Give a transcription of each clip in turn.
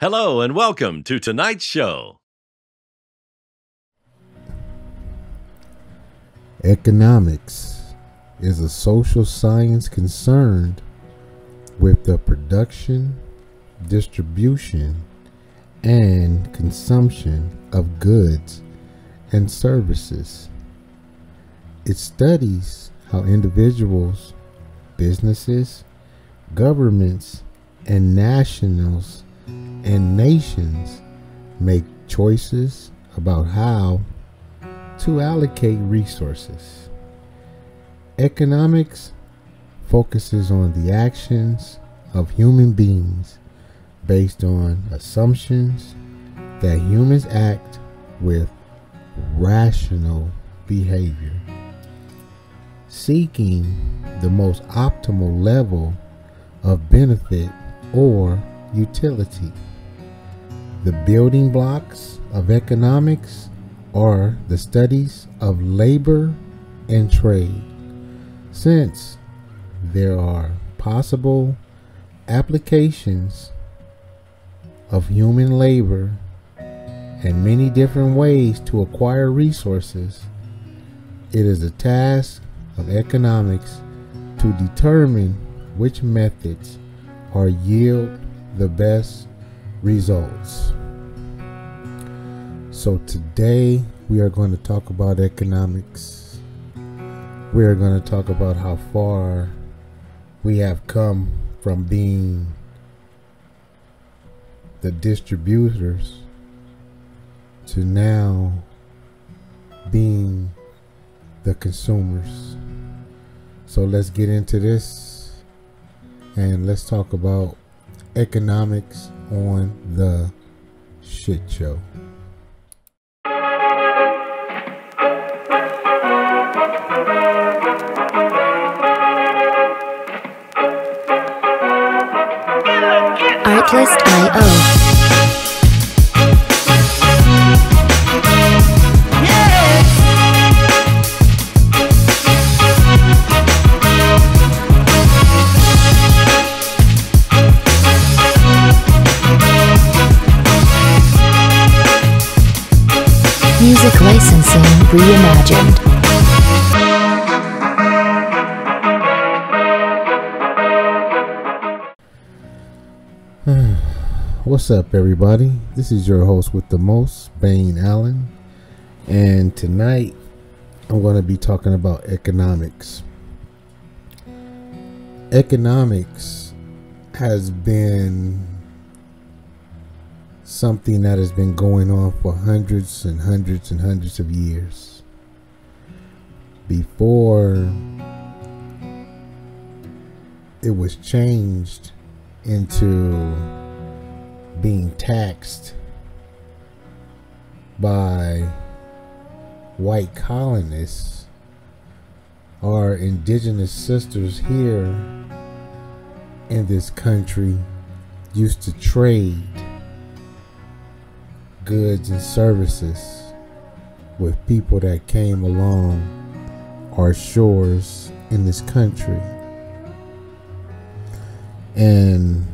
Hello and welcome to tonight's show. Economics is a social science concerned with the production, distribution, and consumption of goods and services. It studies how individuals, businesses, governments, and nationals and nations make choices about how to allocate resources. Economics focuses on the actions of human beings based on assumptions that humans act with rational behavior, seeking the most optimal level of benefit or utility. The building blocks of economics are the studies of labor and trade, since there are possible applications of human labor and many different ways to acquire resources. It is a task of economics to determine which methods are yield the best results. So today we are going to talk about economics. We are going to talk about how far we have come from being the distributors to now being the consumers. So let's get into this and let's talk about economics on the shit show. Artlist.io. Music licensing reimagined. What's up, everybody? This is your host with the most, Bane Allen, and tonight I'm going to be talking about economics. Economics has been something that has been going on for hundreds and hundreds and hundreds of years. Before it was changed into being taxed by white colonists, our indigenous sisters here in this country used to trade goods and services with people that came along our shores in this country. And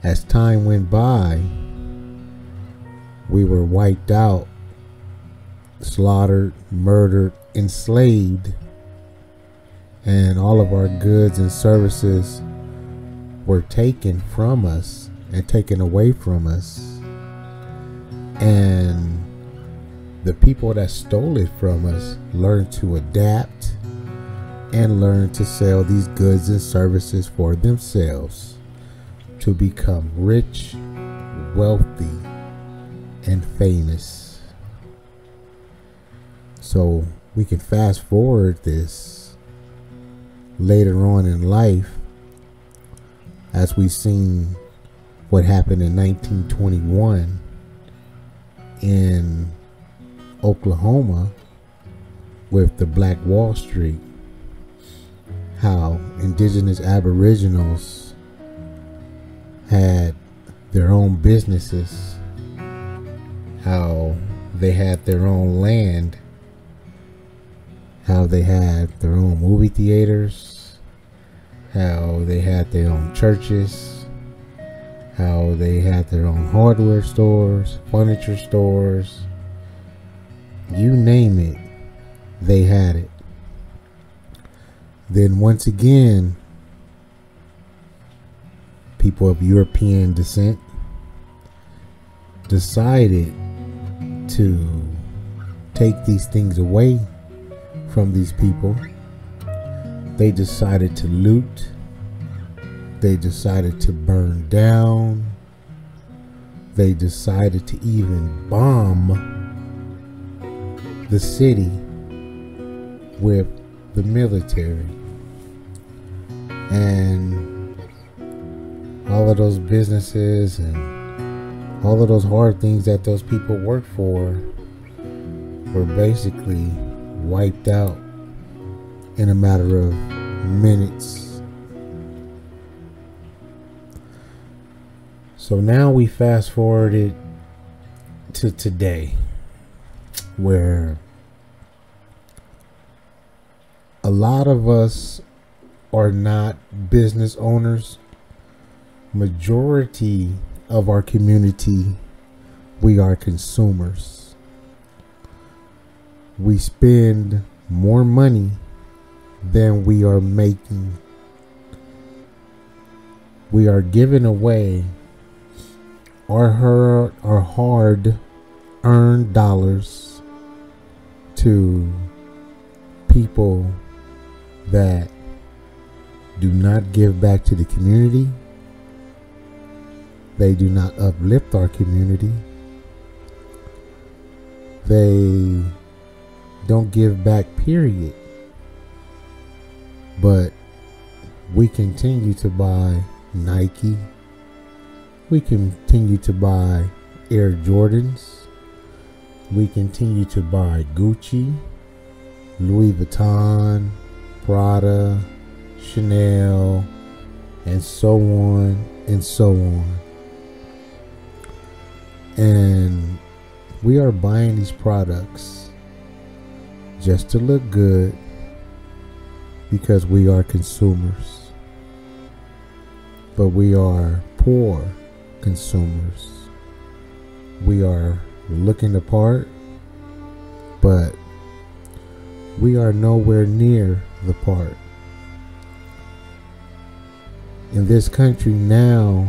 as time went by, we were wiped out, slaughtered, murdered, enslaved, and all of our goods and services were taken from us and taken away from us. And the people that stole it from us learned to adapt and learned to sell these goods and services for themselves to become rich, wealthy, and famous. So we can fast forward this later on in life, as we've seen what happened in 1921 in Oklahoma with the Black Wall Street, how indigenous aboriginals had their own businesses, how they had their own land, how they had their own movie theaters, how they had their own churches, how they had their own hardware stores, furniture stores, you name it, they had it. Then once again, people of European descent decided to take these things away from these people. They decided to loot. They decided to burn down. They decided to even bomb the city with the military. And all of those businesses and all of those hard things that those people worked for were basically wiped out in a matter of minutes. So now we fast forwarded to today, where a lot of us are not business owners. Majority of our community, we are consumers. We spend more money than we are making. We are giving away our hard-earned dollars to people that do not give back to the community. They do not uplift our community. They don't give back, period. But we continue to buy Nike. We continue to buy Air Jordans. We continue to buy Gucci, Louis Vuitton, Prada, Chanel, and so on and so on. And we are buying these products just to look good because we are consumers. But we are poor consumers. We are looking the part, but we are nowhere near the part. In this country now,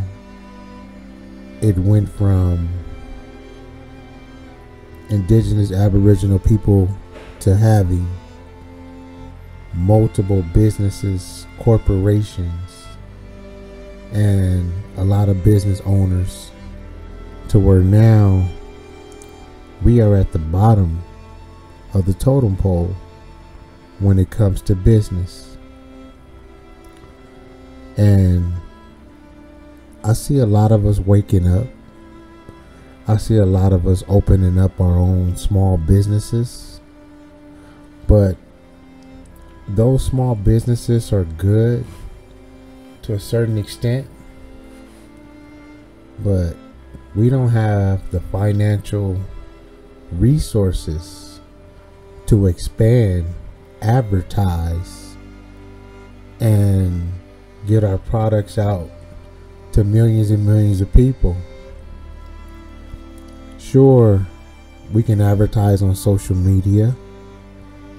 it went from indigenous Aboriginal people to having multiple businesses, corporations, and a lot of business owners, to where now we are at the bottom of the totem pole when it comes to business. And I see a lot of us waking up. I see a lot of us opening up our own small businesses. But those small businesses are good to a certain extent, but we don't have the financial resources to expand, advertise, and get our products out to millions and millions of people. Sure, we can advertise on social media,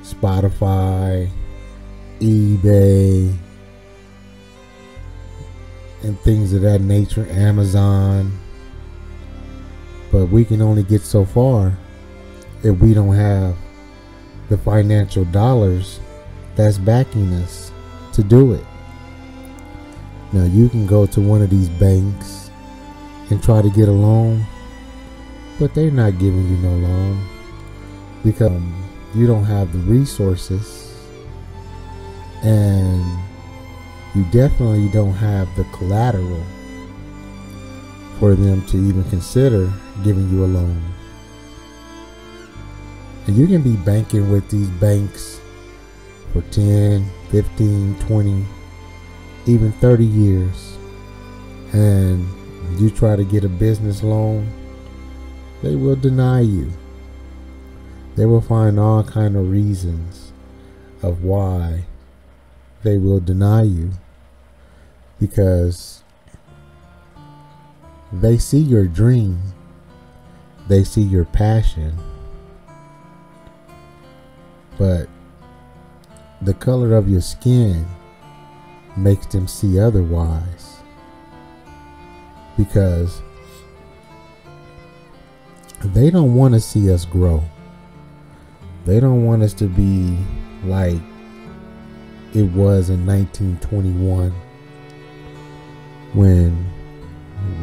Spotify, eBay, and things of that nature, Amazon, but we can only get so far if we don't have the financial dollars that's backing us to do it. Now, you can go to one of these banks and try to get a loan, but they're not giving you no loan because you don't have the resources, and you definitely don't have the collateral for them to even consider giving you a loan. And you can be banking with these banks for 10, 15, 20, even 30 years. And you try to get a business loan, they will deny you. They will find all kind of reasons of why they will deny you, because They see your dream. They see your passion. But the color of your skin makes them see otherwise. Because they don't want to see us grow. They don't want us to be like it was in 1921 when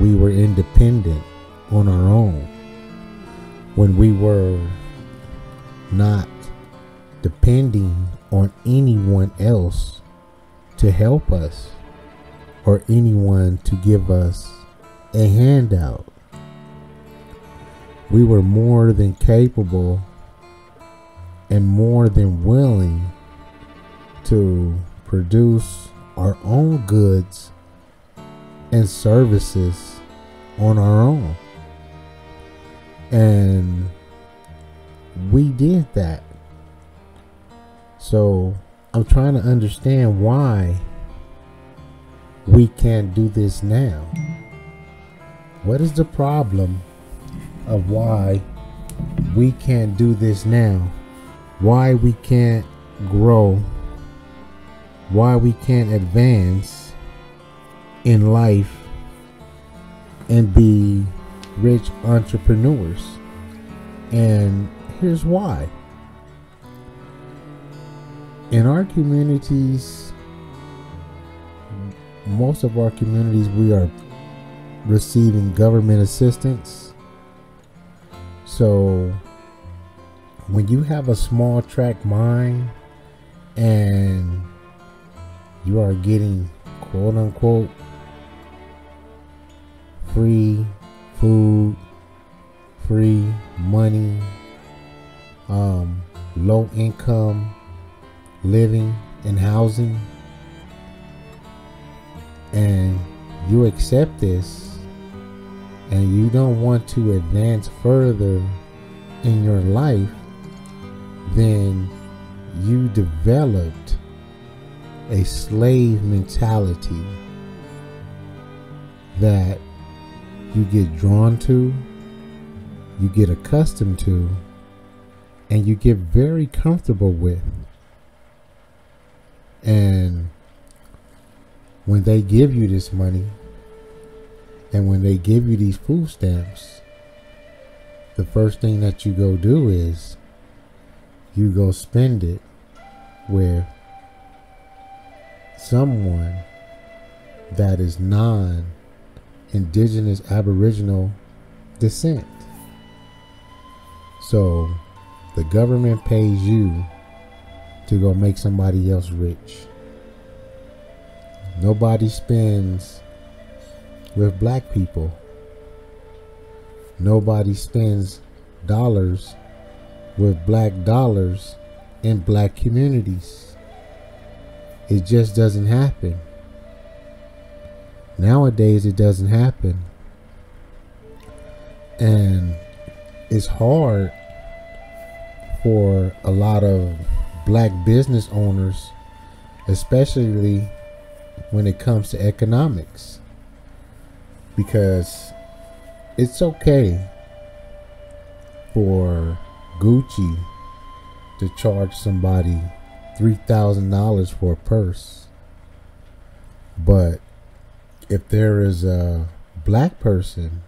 we were independent on our own, when we were not depending on anyone else to help us or anyone to give us a handout. We were more than capable and more than willing to produce our own goods and services on our own. And we did that. So I'm trying to understand why we can't do this now. What is the problem of why we can't do this now? Why we can't grow? Why we can't advance in life and be rich entrepreneurs? And here's why. In our communities, most of our communities, we are receiving government assistance. So when you have a small tract mind and you are getting quote unquote free food, free money, low income living and housing, and you accept this and you don't want to advance further in your life, then you developed a slave mentality that you get drawn to, you get accustomed to, and you get very comfortable with. And when they give you this money and when they give you these food stamps, the first thing that you go do is you go spend it with someone that is non-indigenous aboriginal descent. So the government pays you to go make somebody else rich. Nobody spends with black people. Nobody spends dollars with black dollars in black communities. It just doesn't happen. Nowadays it doesn't happen. And it's hard for a lot of black business owners, especially when it comes to economics, because it's okay for Gucci to charge somebody $3,000 for a purse, but if there is a black person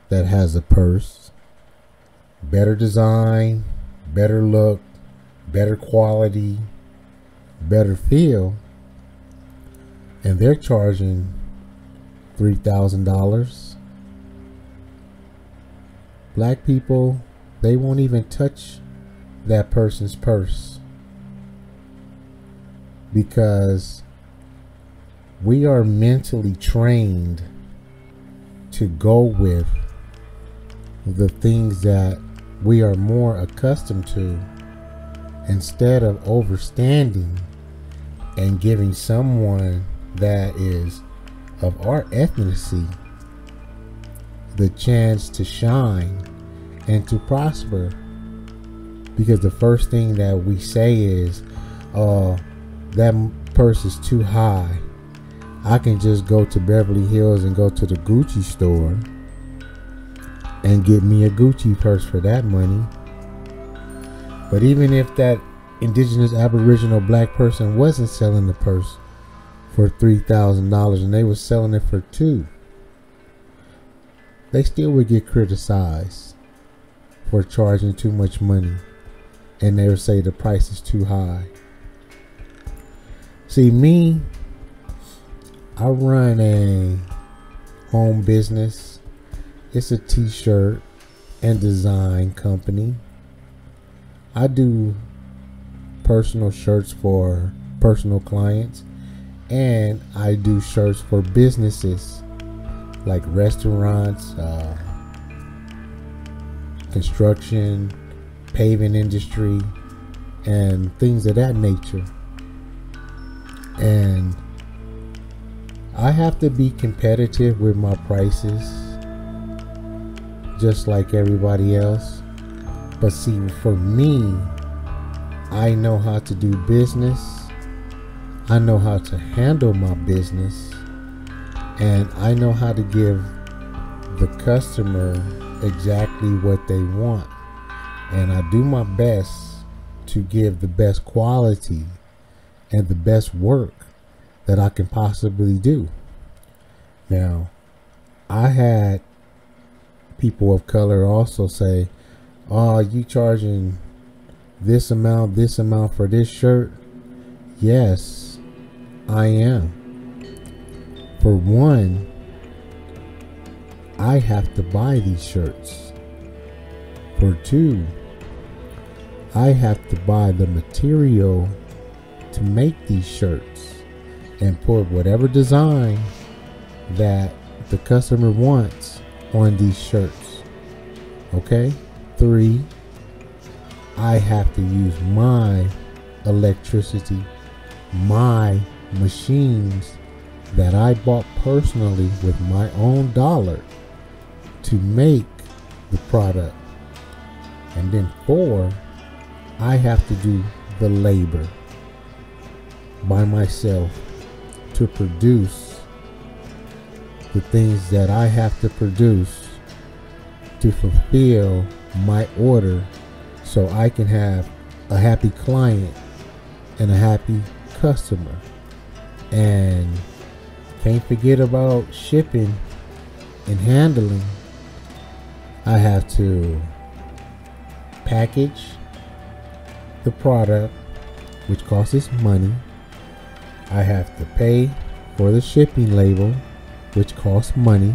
that has a purse, better design, better look, better quality, better feel, and they're charging $3,000, black people, they won't even touch that person's purse, because we are mentally trained to go with the things that we are more accustomed to, instead of overstanding and giving someone that is of our ethnicity the chance to shine and to prosper. Because the first thing that we say is, oh, that purse is too high, I can just go to Beverly Hills and go to the Gucci store and get me a Gucci purse for that money. But even if that indigenous aboriginal black person wasn't selling the purse for $3,000 and they were selling it for $2,000, they still would get criticized for charging too much money, and they would say the price is too high. See, me, I run a home business. It's a t-shirt and design company. I do personal shirts for personal clients, and I do shirts for businesses like restaurants, construction, paving industry, and things of that nature. And I have to be competitive with my prices, just like everybody else. But see, for me, I know how to do business. I know how to handle my business. And I know how to give the customer exactly what they want. And I do my best to give the best quality and the best work that I can possibly do. Now, I had people of color also say, "Oh, you charging this amount for this shirt?" Yes, I am. For one, I have to buy these shirts. For two, I have to buy the material to make these shirts and put whatever design that the customer wants on these shirts. Okay? 3, I have to use my electricity, my machines that I bought personally with my own dollar to make the product. And then 4, I have to do the labor by myself to produce the things that I have to produce to fulfill my order, so I can have a happy client and a happy customer. And can't forget about shipping and handling. I have to package the product, which costs money. I have to pay for the shipping label, which costs money.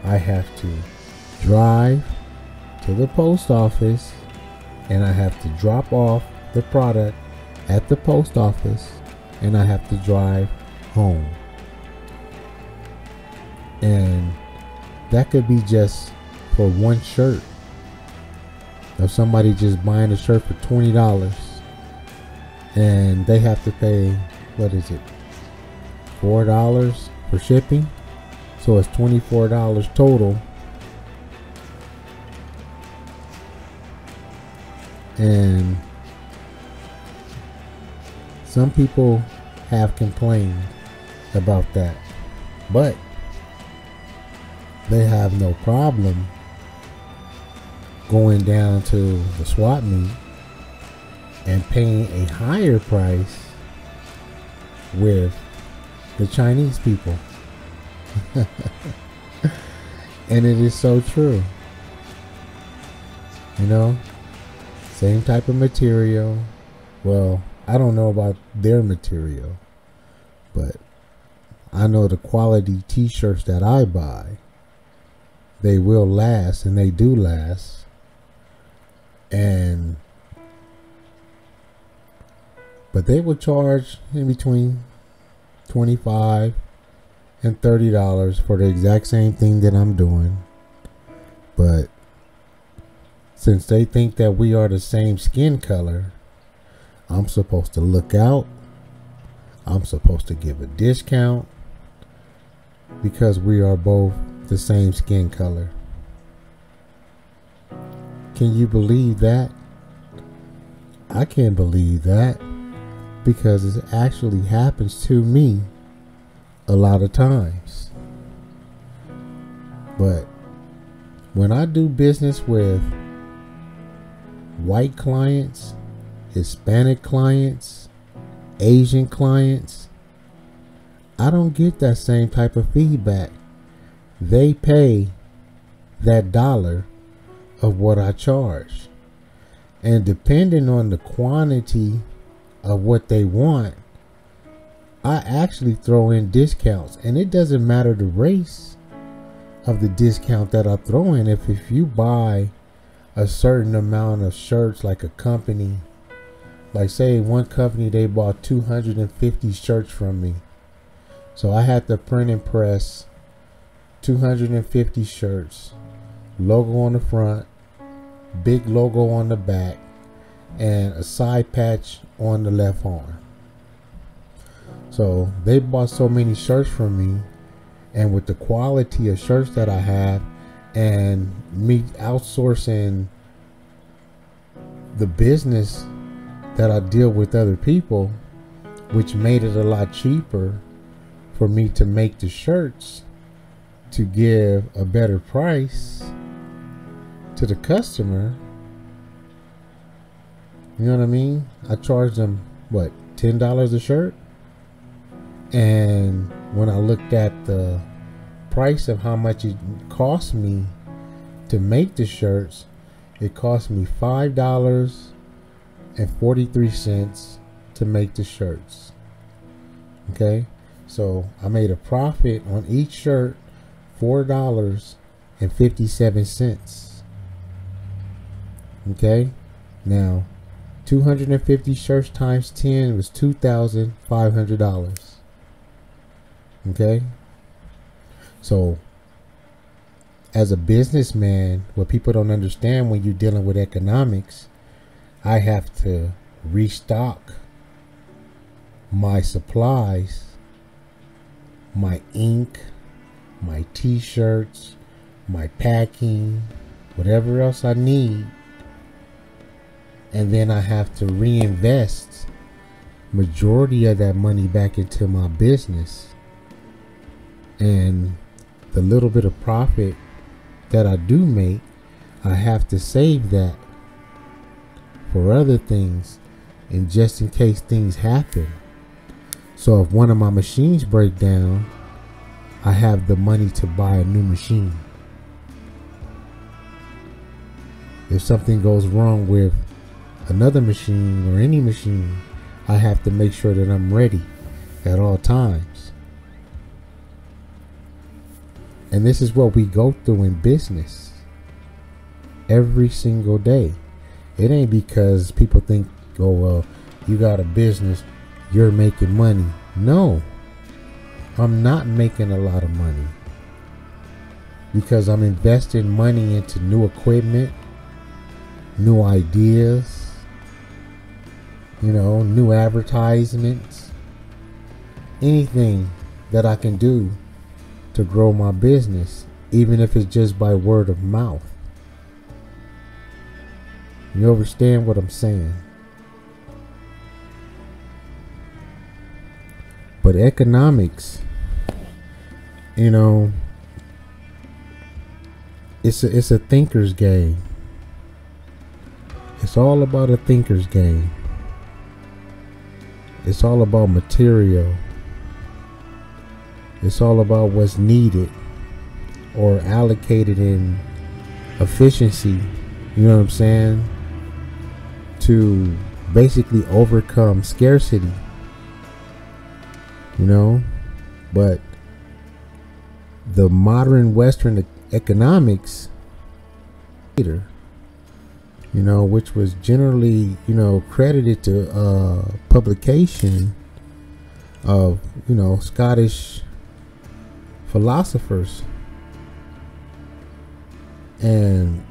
I have to drive to the post office, and I have to drop off the product at the post office, and I have to drive home. And that could be just for one shirt. If somebody just buying a shirt for $20 and they have to pay, what is it, $4 for shipping, so it's $24 total. And some people have complained about that, but they have no problem going down to the swap meet and paying a higher price with the Chinese people. And it is so true. You know, same type of material. Well, I don't know about their material, but I know the quality t-shirts that I buy, they will last, and they do last. But they will charge in between $25 and $30 for the exact same thing that I'm doing. But since they think that we are the same skin color, I'm supposed to look out. I'm supposed to give a discount because we are both the same skin color. Can you believe that? I can't believe that, because it actually happens to me a lot of times. But when I do business with white clients, Hispanic clients, Asian clients, I don't get that same type of feedback. They pay that dollar of what I charge. And depending on the quantity of what they want, I actually throw in discounts. And it doesn't matter the race of the discount that I throw in. If you buy a certain amount of shirts, like a company, like say one company, they bought 250 shirts from me. So I had to print and press 250 shirts, logo on the front, big logo on the back, and a side patch on the left arm. So they bought so many shirts from me, and with the quality of shirts that I have, and me outsourcing the business that I deal with other people, which made it a lot cheaper for me to make the shirts to give a better price to the customer. You know what I mean? I charge them, what, $10 a shirt? And when I looked at the price of how much it cost me to make the shirts, it cost me $5.43 to make the shirts. Okay, so I made a profit on each shirt, $4.57. Okay, now 250 shirts times 10 was $2,500. Okay, so as a businessman, what people don't understand when you're dealing with economics, I have to restock my supplies, my ink, my t-shirts, my packing, whatever else I need. And then I have to reinvest majority of that money back into my business. And the little bit of profit that I do make, I have to save that for other things, and just in case things happen. So if one of my machines break down, I have the money to buy a new machine. If something goes wrong with another machine or any machine, I have to make sure that I'm ready at all times. And this is what we go through in business every single day. It ain't because people think, oh, well, you got a business, you're making money. No, I'm not making a lot of money, because I'm investing money into new equipment, new ideas, new advertisements, anything that I can do to grow my business, even if it's just by word of mouth. You understand what I'm saying? But economics, it's a thinker's game. It's all about a thinker's game. It's all about material. It's all about what's needed or allocated in efficiency, you know what I'm saying, to basically overcome scarcity, but the modern Western economics, which was generally, credited to publication of, Scottish philosophers. And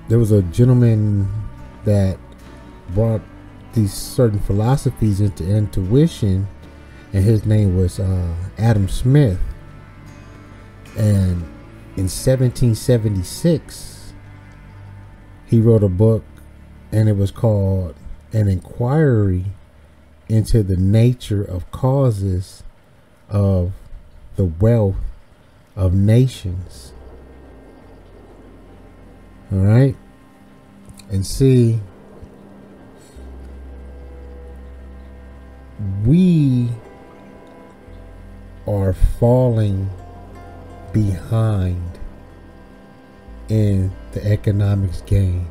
there was a gentleman that brought these certain philosophies into intuition, and his name was Adam Smith. And in 1776 he wrote a book, and it was called An Inquiry into the Nature of Causes of the wealth of nations. All right? And see, we are falling behind in the economics game.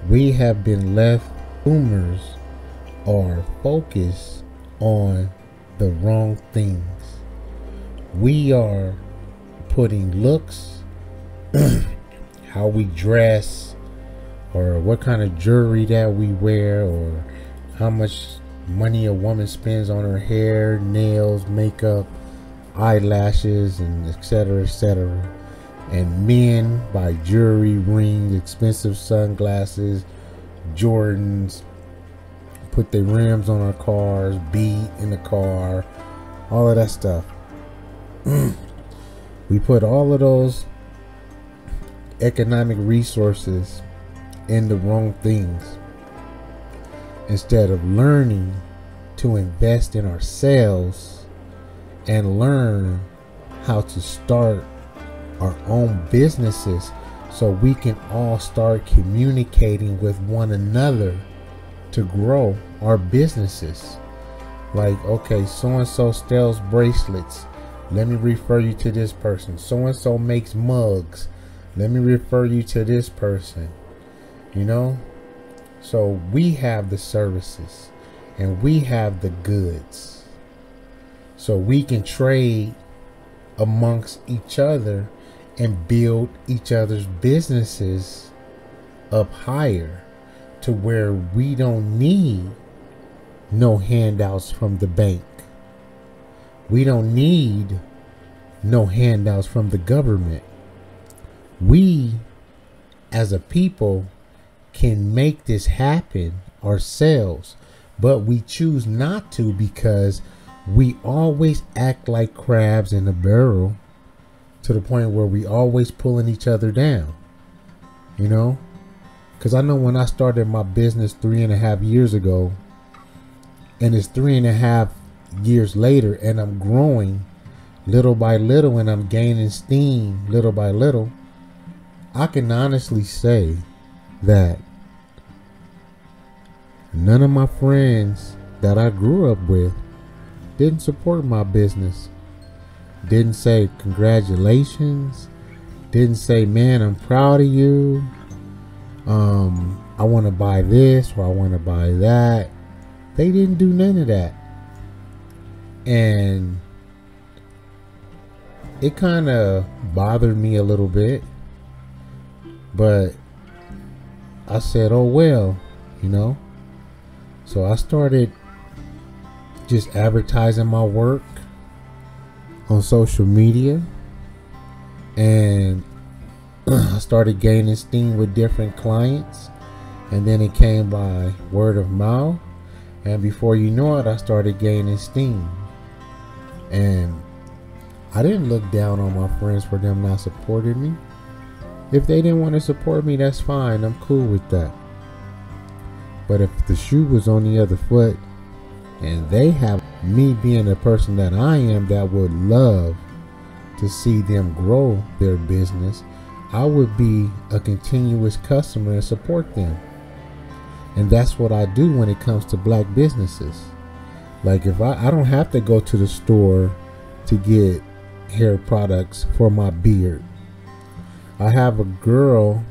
We have been left, boomers are focused on the wrong things. We are putting looks, how we dress, or what kind of jewelry that we wear, or how much money a woman spends on her hair, nails, makeup, eyelashes, and etc., etc. And men buy jewelry, rings, expensive sunglasses, Jordans, put their rims on our cars, beat in the car, all of that stuff. We put all of those economic resources in the wrong things instead of learning to invest in ourselves and learn how to start our own businesses so we can all start communicating with one another to grow our businesses. Like, okay, so-and-so sells bracelets. Let me refer you to this person. So-and-so makes mugs. Let me refer you to this person. You know? So we have the services and we have the goods. So we can trade amongst each other and build each other's businesses up higher to where we don't need no handouts from the bank. We don't need no handouts from the government. We, as a people, can make this happen ourselves, but we choose not to because we always act like crabs in a barrel, to the point where we always pulling each other down, you know? Because I know when I started my business 3.5 years ago, and it's 3.5 years later, and I'm growing little by little, and I'm gaining steam little by little, I can honestly say that none of my friends that I grew up with didn't support my business. Didn't say congratulations. Didn't say, man, I'm proud of you. I want to buy this or I want to buy that. They didn't do none of that. And it kind of bothered me a little bit. But I said, oh well, you know. So I started just advertising my work on social media, and I started gaining steam with different clients, and then it came by word of mouth, and before you know it, I started gaining steam. And I didn't look down on my friends for them not supporting me. If they didn't want to support me, that's fine, I'm cool with that. But if the shoe was on the other foot, and they have me being the person that I am that would love to see them grow their business, I would be a continuous customer and support them. And that's what I do when it comes to black businesses. Like, if I don't have to go to the store to get hair products for my beard. I have a girl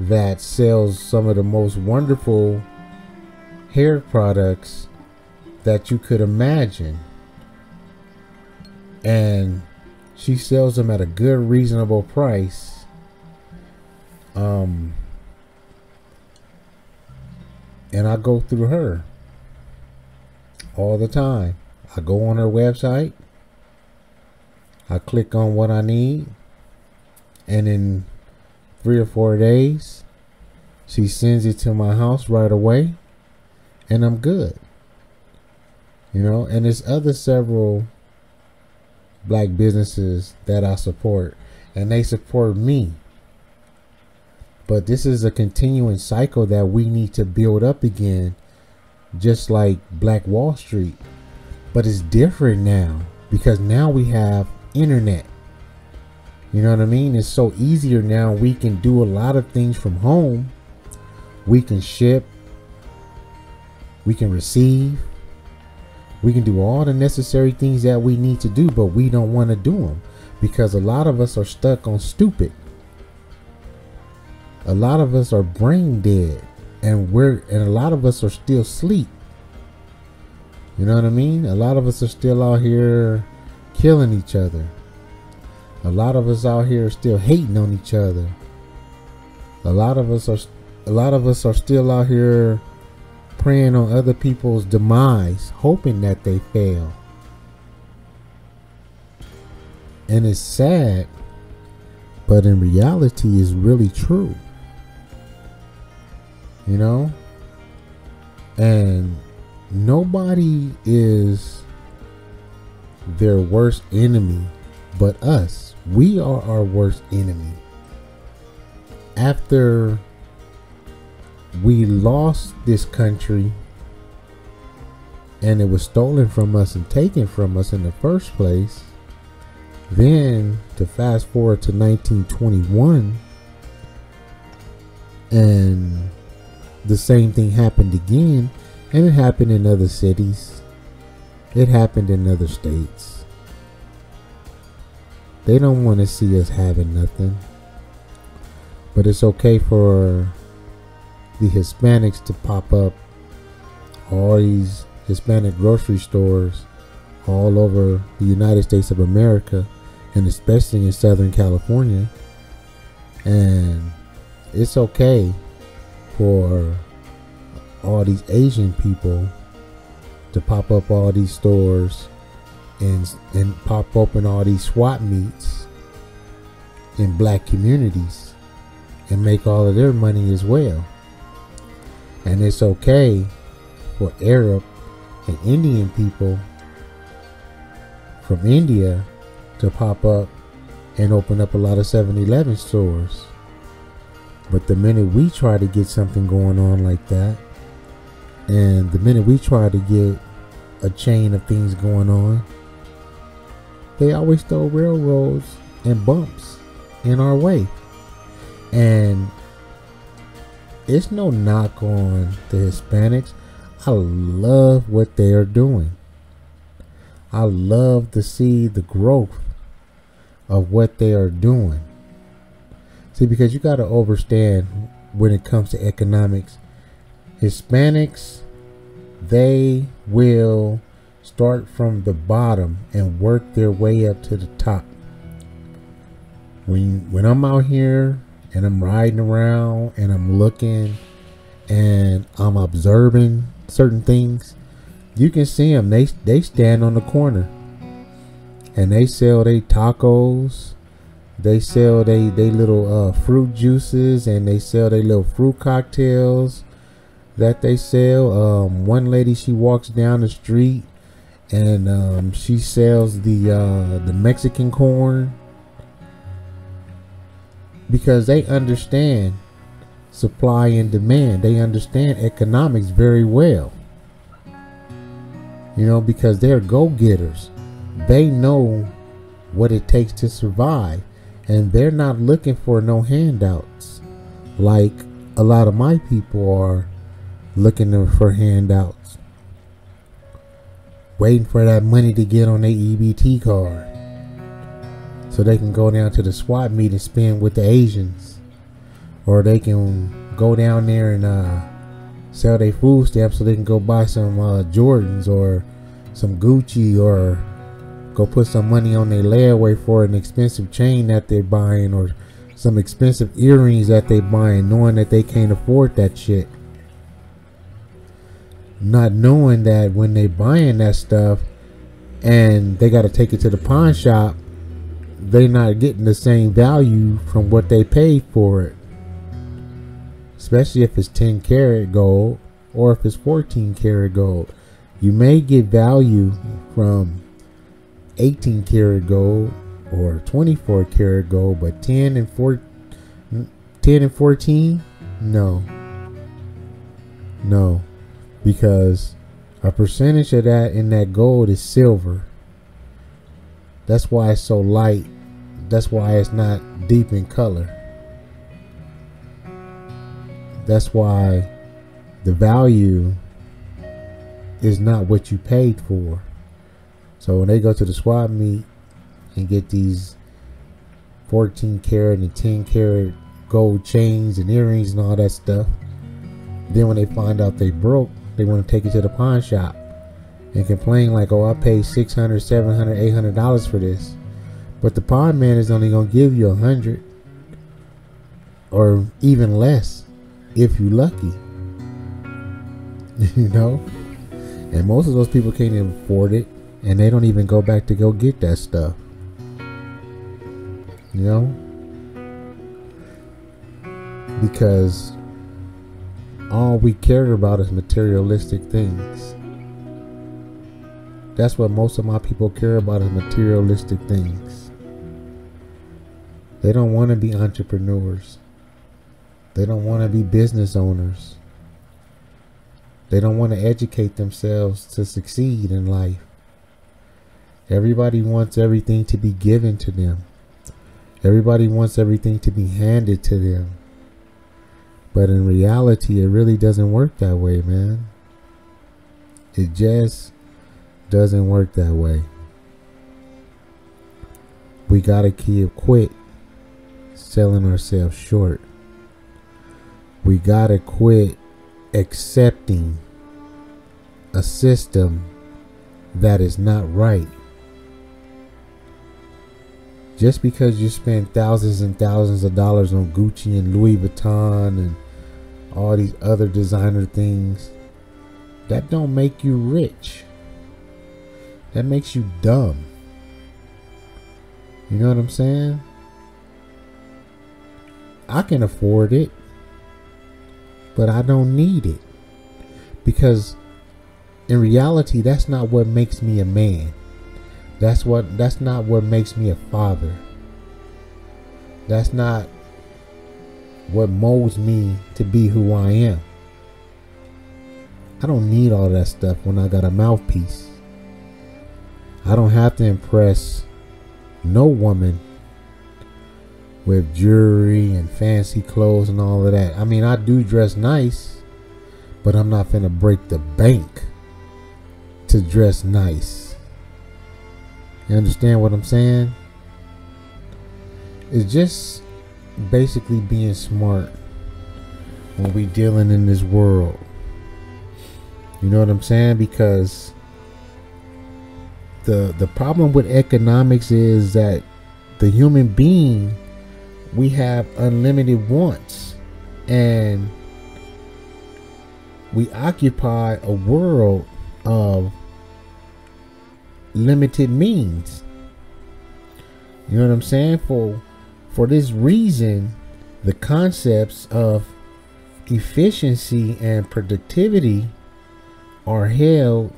that sells some of the most wonderful hair products that you could imagine, and she sells them at a good, reasonable price. And I go through her all the time. I go on her website, I click on what I need, and in 3 or 4 days she sends it to my house right away, and I'm good. You know, and there's other several black businesses that I support, and they support me. But this is a continuing cycle that we need to build up again, just like Black Wall Street. But it's different now. because now we have internet. You know what I mean? It's so easier now. We can do a lot of things from home. We can ship. We can receive. We can do all the necessary things that we need to do, but we don't want to do them because a lot of us are stuck on stupid. A lot of us are brain dead, and a lot of us are still asleep. You know what I mean? A lot of us are still out here killing each other. A lot of us out here are still hating on each other. A lot of us are still out here praying on other people's demise, hoping that they fail. And it's sad, but in reality it's really true. You know? And nobody is their worst enemy but us. We are our worst enemy. After we lost this country and it was stolen from us and taken from us in the first place, then to fast forward to 1921 and the same thing happened again, and it happened in other cities. It happened in other states. They don't want to see us having nothing. But it's okay for the Hispanics to pop up all these Hispanic grocery stores all over the United States of America, and especially in Southern California. And it's okay for all these Asian people to pop up all these stores and pop open all these swap meets in black communities and make all of their money as well. And it's okay for Arab and Indian people from India to pop up and open up a lot of 7-Eleven stores. But the minute we try to get something going on like that, and the minute we try to get a chain of things going on, they always throw railroads and bumps in our way. And it's no knock on the Hispanics. I love what they are doing. I love to see the growth of what they are doing. See, because you got to understand when it comes to economics, Hispanics, they will start from the bottom and work their way up to the top. When I'm out here and I'm riding around and I'm looking and I'm observing certain things, you can see them. They stand on the corner and they sell their tacos. They sell they little fruit juices, and they sell their little fruit cocktails that they sell. One lady, she walks down the street and she sells the Mexican corn, because they understand supply and demand. They understand economics very well. You know, because they're go-getters. They know what it takes to survive. And they're not looking for no handouts like a lot of my people are looking for handouts, waiting for that money to get on their EBT card so they can go down to the swap meet and spend with the Asians, or they can go down there and sell their food stamps so they can go buy some Jordans or some Gucci, or go put some money on their layaway for an expensive chain that they're buying, or some expensive earrings that they're buying, knowing that they can't afford that shit. Not knowing that when they buying that stuff and they got to take it to the pawn shop, they're not getting the same value from what they paid for it. Especially if it's 10 karat gold or if it's 14 karat gold. You may get value from 18 karat gold or 24 karat gold, but 10 and 14, no, because a percentage of that in that gold is silver. That's why it's so light. That's why it's not deep in color. That's why the value is not what you paid for. So when they go to the swap meet and get these 14 karat and 10 karat gold chains and earrings and all that stuff, then when they find out they broke, they want to take it to the pawn shop and complain like, oh, I paid $600, $700, $800 for this. But the pawn man is only going to give you $100 or even less if you lucky. You know? And most of those people can't even afford it, and they don't even go back to go get that stuff. You know? Because all we care about is materialistic things. That's what most of my people care about, is materialistic things. They don't want to be entrepreneurs. They don't want to be business owners. They don't want to educate themselves to succeed in life. Everybody wants everything to be given to them. Everybody wants everything to be handed to them. But in reality, it really doesn't work that way, man. It just doesn't work that way. We gotta quit selling ourselves short. We gotta quit accepting a system that is not right. Just because you spend thousands and thousands of dollars on Gucci and Louis Vuitton and all these other designer things, that don't make you rich. That makes you dumb. You know what I'm saying? I can afford it, but I don't need it. Because in reality, that's not what makes me a man. That's not what makes me a father. That's not what molds me to be who I am. I don't need all that stuff when I got a mouthpiece. I don't have to impress no woman with jewelry and fancy clothes and all of that. I mean, I do dress nice, but I'm not finna break the bank to dress nice. You understand what I'm saying? It's just basically being smart when we dealing in this world. You know what I'm saying? Because the problem with economics is that the human being, we have unlimited wants, and we occupy a world of limited means. You know what I'm saying? For this reason, the concepts of efficiency and productivity are held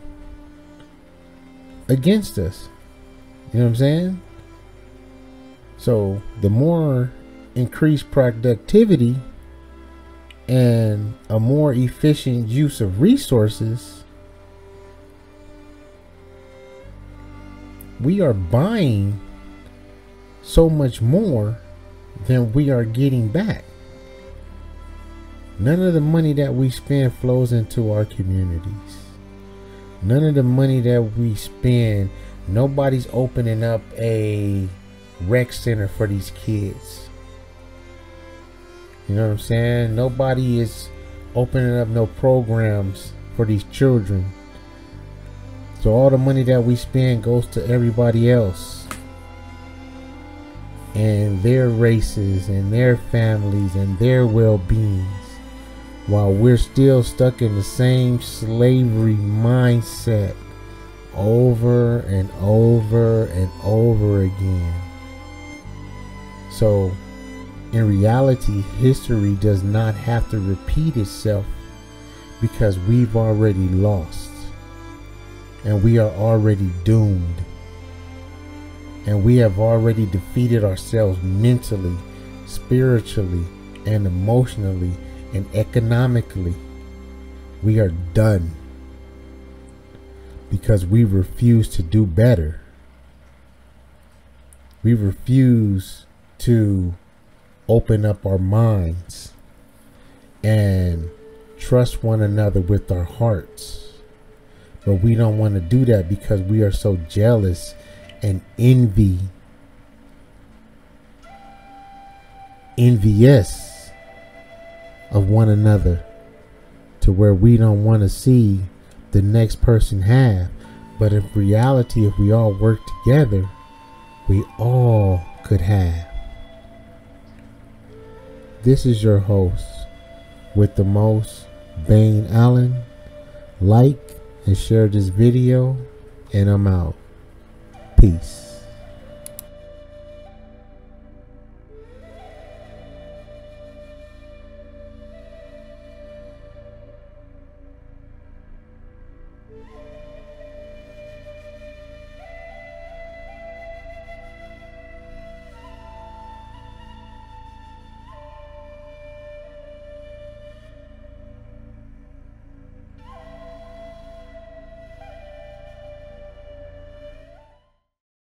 against us. You know what I'm saying? So the more increased productivity and a more efficient use of resources, we are buying so much more than we are getting back. None of the money that we spend flows into our communities. None of the money that we spend, nobody's opening up a rec center for these kids. You know what I'm saying? Nobody is opening up no programs for these children. So all the money that we spend goes to everybody else and their races and their families and their well-beings, while we're still stuck in the same slavery mindset over and over and over again. So in reality, history does not have to repeat itself, because we've already lost. And we are already doomed. And we have already defeated ourselves mentally, spiritually, and emotionally, and economically. We are done. Because we refuse to do better. We refuse to open up our minds and trust one another with our hearts. But we don't want to do that because we are so jealous and envious of one another, to where we don't want to see the next person have. But in reality, if we all work together, we all could have. This is your host with the most, Bane Allen. Like and share this video, and I'm out. Peace.